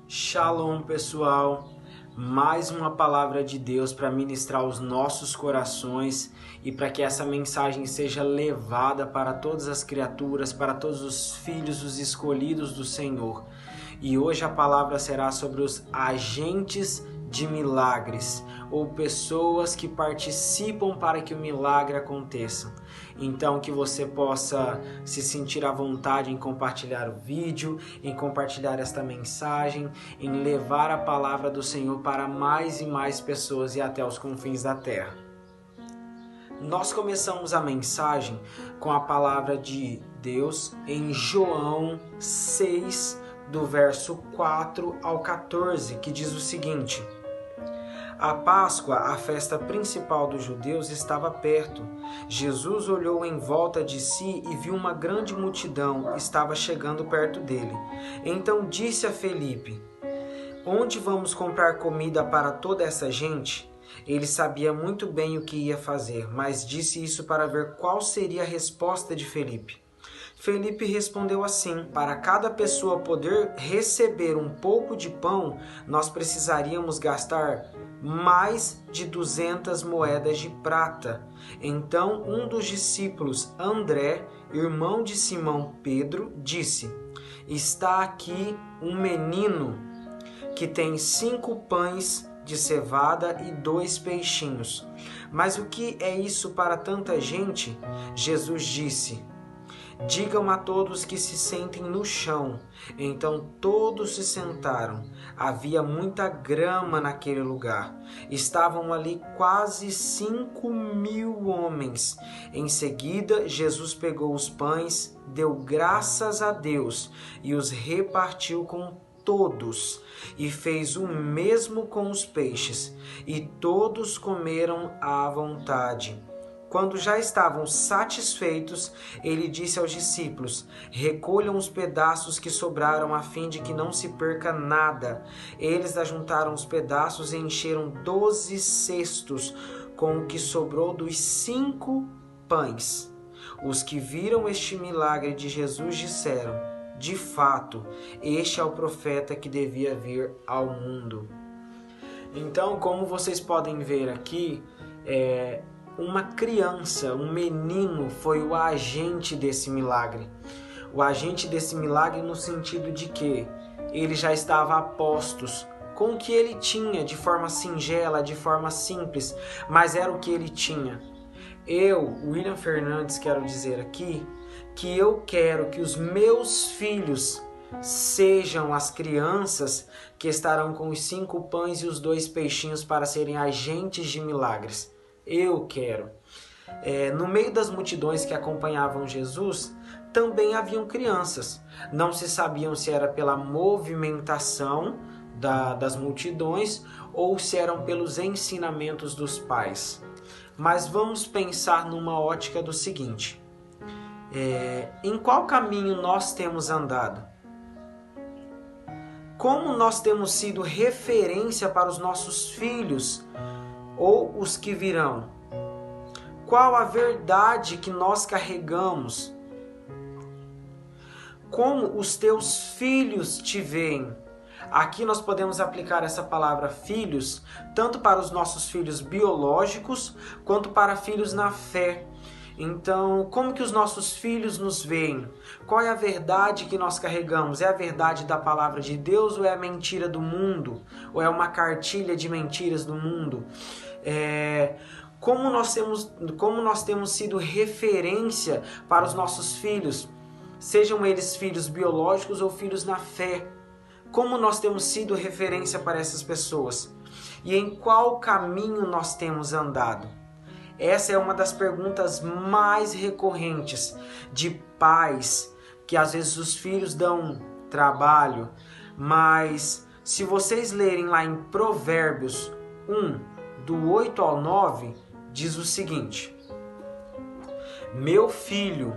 Shalom, pessoal! Mais uma palavra de Deus para ministrar os nossos corações e para que essa mensagem seja levada para todas as criaturas, para todos os filhos, os escolhidos do Senhor. E hoje a palavra será sobre os agentes de milagres, ou pessoas que participam para que o milagre aconteça. Então que você possa se sentir à vontade em compartilhar o vídeo, em compartilhar esta mensagem, em levar a palavra do Senhor para mais e mais pessoas e até os confins da terra. Nós começamos a mensagem com a palavra de Deus em João 6, do verso 4 ao 14, que diz o seguinte: A Páscoa, a festa principal dos judeus, estava perto. Jesus olhou em volta de si e viu uma grande multidão estava chegando perto dele. Então disse a Felipe: Onde vamos comprar comida para toda essa gente? Ele sabia muito bem o que ia fazer, mas disse isso para ver qual seria a resposta de Felipe. Felipe respondeu assim: Para cada pessoa poder receber um pouco de pão, nós precisaríamos gastar mais de 200 moedas de prata. Então um dos discípulos, André, irmão de Simão Pedro, disse: Está aqui um menino que tem 5 pães de cevada e 2 peixinhos. Mas o que é isso para tanta gente? Jesus disse: Digam a todos que se sentem no chão. Então todos se sentaram. Havia muita grama naquele lugar. Estavam ali quase 5.000 homens. Em seguida, Jesus pegou os pães, deu graças a Deus e os repartiu com todos. E fez o mesmo com os peixes. E todos comeram à vontade. Quando já estavam satisfeitos, ele disse aos discípulos: Recolham os pedaços que sobraram a fim de que não se perca nada. Eles ajuntaram os pedaços e encheram 12 cestos com o que sobrou dos 5 pães. Os que viram este milagre de Jesus disseram: De fato, este é o profeta que devia vir ao mundo. Então, como vocês podem ver aqui, uma criança, um menino foi o agente desse milagre. O agente desse milagre no sentido de que ele já estava a postos com o que ele tinha, de forma singela, de forma simples, mas era o que ele tinha. Eu, William Fernandes, quero dizer aqui que eu quero que os meus filhos sejam as crianças que estarão com os 5 pães e os 2 peixinhos para serem agentes de milagres. Eu quero. No meio das multidões que acompanhavam Jesus, também haviam crianças. Não se sabiam se era pela movimentação das multidões ou se eram pelos ensinamentos dos pais. Mas vamos pensar numa ótica do seguinte: em qual caminho nós temos andado? Como nós temos sido referência para os nossos filhos ou os que virão? Qual a verdade que nós carregamos? Como os teus filhos te veem? Aqui nós podemos aplicar essa palavra filhos tanto para os nossos filhos biológicos quanto para filhos na fé. Então, como que os nossos filhos nos veem? Qual é a verdade que nós carregamos? É a verdade da palavra de Deus ou é a mentira do mundo? Ou é uma cartilha de mentiras do mundo? Como nós temos sido referência para os nossos filhos, sejam eles filhos biológicos ou filhos na fé? Como nós temos sido referência para essas pessoas? E em qual caminho nós temos andado? Essa é uma das perguntas mais recorrentes de pais, que às vezes os filhos dão trabalho, mas se vocês lerem lá em Provérbios 1, do 8 ao 9, diz o seguinte: Meu filho,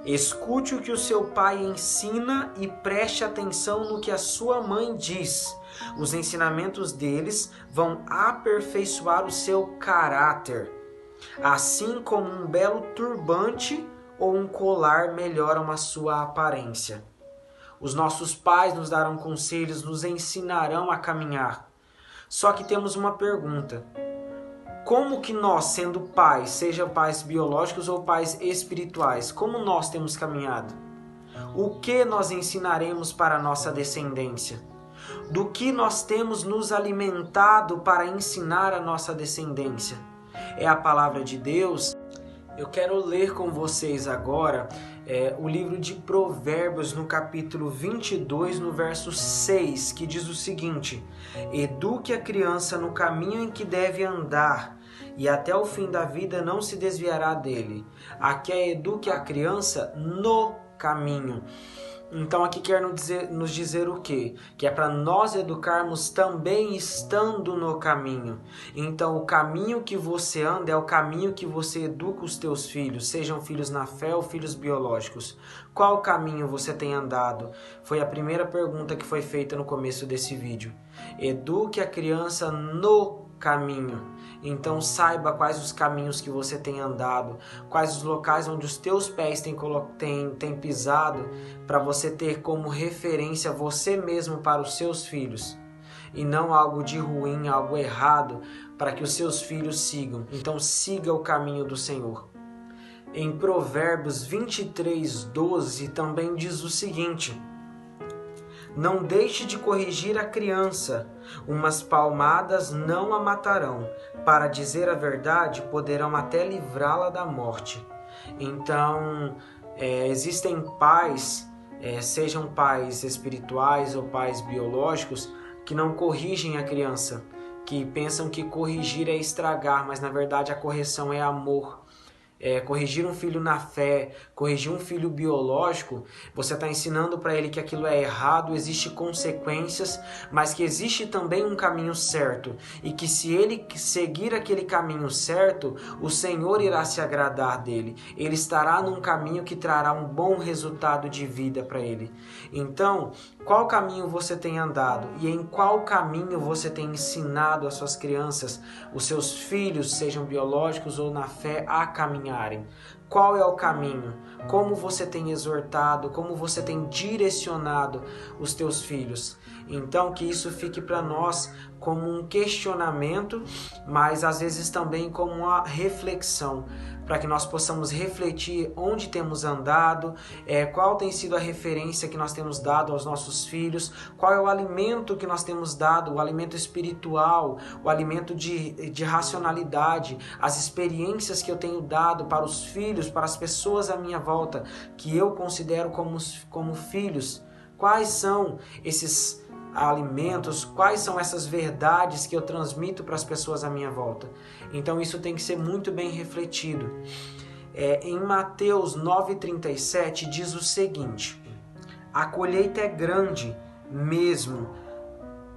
escute o que o seu pai ensina e preste atenção no que a sua mãe diz. Os ensinamentos deles vão aperfeiçoar o seu caráter, assim como um belo turbante ou um colar melhoram a sua aparência. Os nossos pais nos darão conselhos, nos ensinarão a caminhar. Só que temos uma pergunta. Como que nós, sendo pais, seja pais biológicos ou pais espirituais, como nós temos caminhado? O que nós ensinaremos para a nossa descendência? Do que nós temos nos alimentado para ensinar a nossa descendência? É a palavra de Deus? Eu quero ler com vocês agora o livro de Provérbios, no capítulo 22, no verso 6, que diz o seguinte: eduque a criança no caminho em que deve andar, e até o fim da vida não se desviará dele. Aqui é eduque a criança no caminho. Então aqui quer nos dizer o quê? Que é para nós educarmos também estando no caminho. Então o caminho que você anda é o caminho que você educa os teus filhos, sejam filhos na fé ou filhos biológicos. Qual caminho você tem andado? Foi a primeira pergunta que foi feita no começo desse vídeo. Eduque a criança no caminho. Então saiba quais os caminhos que você tem andado, quais os locais onde os teus pés têm pisado, para você ter como referência você mesmo para os seus filhos. E não algo de ruim, algo errado, para que os seus filhos sigam. Então siga o caminho do Senhor. Em Provérbios 23:12 também diz o seguinte: não deixe de corrigir a criança, umas palmadas não a matarão. Para dizer a verdade, poderão até livrá-la da morte. Então, existem pais, sejam pais espirituais ou pais biológicos, que não corrigem a criança, que pensam que corrigir é estragar, mas na verdade a correção é amor. Corrigir um filho na fé, corrigir um filho biológico, você está ensinando para ele que aquilo é errado, existe consequências, mas que existe também um caminho certo, e que se ele seguir aquele caminho certo, o Senhor irá se agradar dele, ele estará num caminho que trará um bom resultado de vida para ele. Então, qual caminho você tem andado e em qual caminho você tem ensinado as suas crianças, os seus filhos, sejam biológicos ou na fé, a caminharem? Qual é o caminho? Como você tem exortado, como você tem direcionado os teus filhos? Então que isso fique para nós como um questionamento, mas às vezes também como uma reflexão, para que nós possamos refletir onde temos andado, qual tem sido a referência que nós temos dado aos nossos filhos, qual é o alimento que nós temos dado, o alimento espiritual, o alimento de racionalidade, as experiências que eu tenho dado para os filhos, para as pessoas à minha volta, que eu considero como filhos. Quais são esses alimentos, quais são essas verdades que eu transmito para as pessoas à minha volta? Então isso tem que ser muito bem refletido. Em Mateus 9,37 diz o seguinte: a colheita é grande mesmo,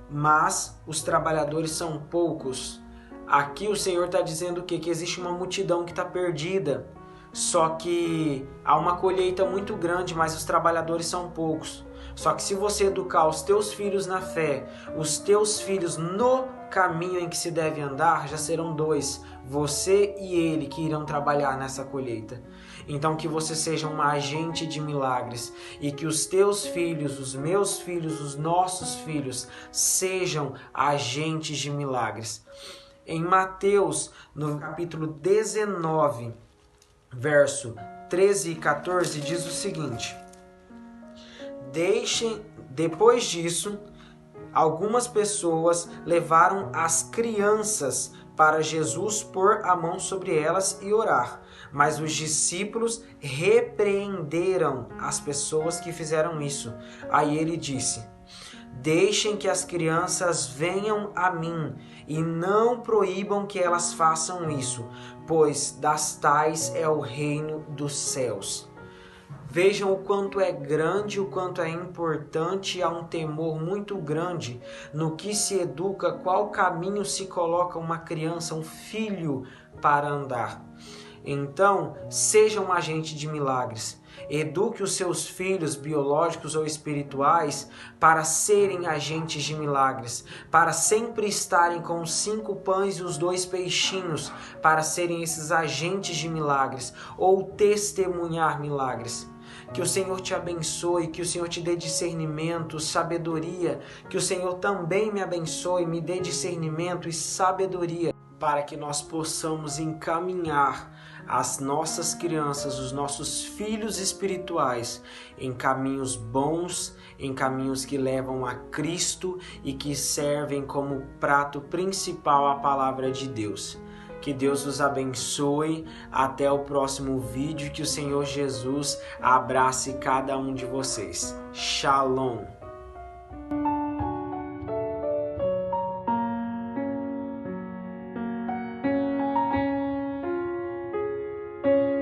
mas os trabalhadores são poucos. Aqui o Senhor está dizendo o quê? Que existe uma multidão que está perdida, só que há uma colheita muito grande, mas os trabalhadores são poucos. Só que se você educar os teus filhos na fé, os teus filhos no caminho em que se deve andar, já serão dois, você e ele, que irão trabalhar nessa colheita. Então que você seja um agente de milagres e que os teus filhos, os meus filhos, os nossos filhos sejam agentes de milagres. Em Mateus, no capítulo 19, verso 13 e 14, diz o seguinte: depois disso, algumas pessoas levaram as crianças para Jesus pôr a mão sobre elas e orar. Mas os discípulos repreenderam as pessoas que fizeram isso. Aí ele disse: deixem que as crianças venham a mim e não proíbam que elas façam isso, pois das tais é o reino dos céus. Vejam o quanto é grande, o quanto é importante, há um temor muito grande no que se educa, qual caminho se coloca uma criança, um filho para andar. Então, seja um agente de milagres. Eduque os seus filhos biológicos ou espirituais para serem agentes de milagres, para sempre estarem com os 5 pães e os 2 peixinhos, para serem esses agentes de milagres ou testemunhar milagres. Que o Senhor te abençoe, que o Senhor te dê discernimento, sabedoria, que o Senhor também me abençoe, me dê discernimento e sabedoria, para que nós possamos encaminhar as nossas crianças, os nossos filhos espirituais, em caminhos bons, em caminhos que levam a Cristo e que servem como prato principal a palavra de Deus. Que Deus os abençoe. Até o próximo vídeo. Que o Senhor Jesus abrace cada um de vocês. Shalom.